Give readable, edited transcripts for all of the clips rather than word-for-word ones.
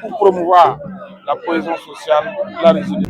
pour promouvoir la cohésion sociale, la résilience.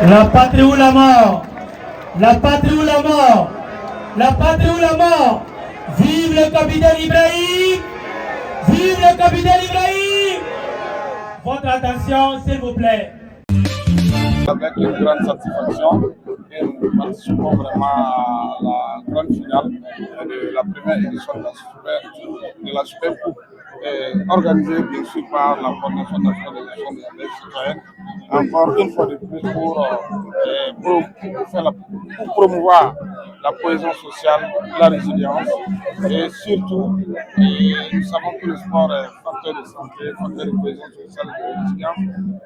La patrie ou la mort? La patrie ou la mort? La patrie ou la mort? Vive le capitaine Ibrahim! Vive le capitaine Ibrahim! Votre attention, s'il vous plaît. Avec une grande satisfaction, et nous participons vraiment à la grande finale de la première édition de la Super Coupe, organisée bien sûr par la Fondation nationale des citoyennes. Encore une fois de plus pour promouvoir la cohésion sociale, la résilience et surtout, nous savons que le sport est facteur de santé, facteur de cohésion sociale et de résilience.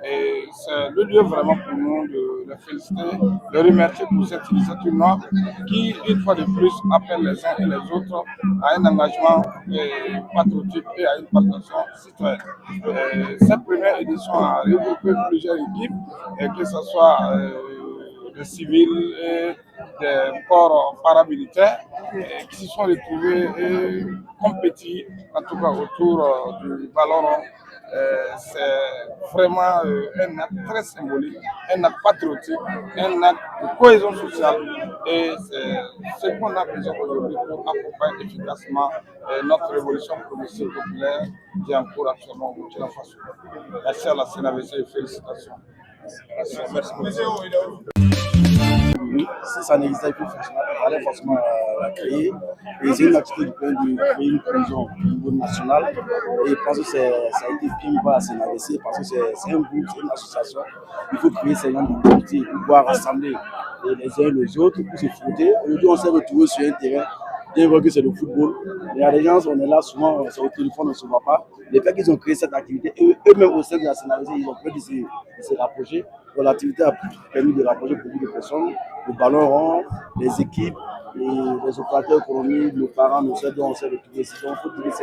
Et c'est le lieu vraiment pour nous de les féliciter, de remercier pour cette initiative noble qui, une fois de plus, appelle les uns et les autres à un engagement patriotique et à une participation citoyenne. Cette première édition a regroupé plusieurs équipes, que ce soit des civils et des corps paramilitaires qui se sont retrouvés et compétis, en tout cas autour du ballon rond. C'est vraiment un acte très symbolique, un acte patriotique, un acte de cohésion sociale et c'est ce qu'on a besoin aujourd'hui pour accompagner efficacement notre révolution progressive populaire qui est en cours actuellement au Burkina Faso. Merci à la CNAVC et félicitations. Merci beaucoup. Si ça n'existait plus, il fallait forcément la créer. Et c'est une activité qui peut créer une cohésion au niveau national. Et parce que ça a été pris par la CNAVC, parce que c'est un groupe, c'est une association. Il faut créer ces gens d'activité pour pouvoir rassembler les uns les autres pour se frotter. Aujourd'hui, on s'est retrouvés sur un terrain. Bien vrai que c'est le football. Il y a des gens, on est là souvent, c'est au téléphone, on ne se voit pas. Le fait qu'ils ont créé cette activité, eux-mêmes au sein de la CNAVC, ils ont pu se rapprocher. Donc, l'activité a permis de rapprocher beaucoup de personnes, le ballon rond, les équipes, les opérateurs économiques, nos parents, nos soeurs, on s'est retrouvés ici. Donc, il faut dire que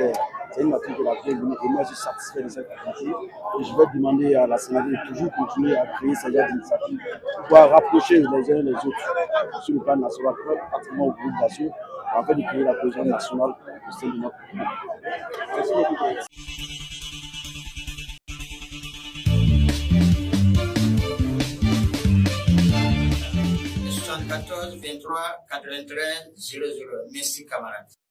c'est une activité de la bienvenue. Et moi, je suis satisfait de cette activité. Et je vais demander à la CNAVC de toujours continuer à créer ces genre d'initiatives pour pouvoir rapprocher les uns et les autres sur le plan national, pratiquement au groupe d'assaut, afin de créer la cohésion nationale au sein de notre pays. Merci beaucoup. 14 23 93 00. Merci camarades.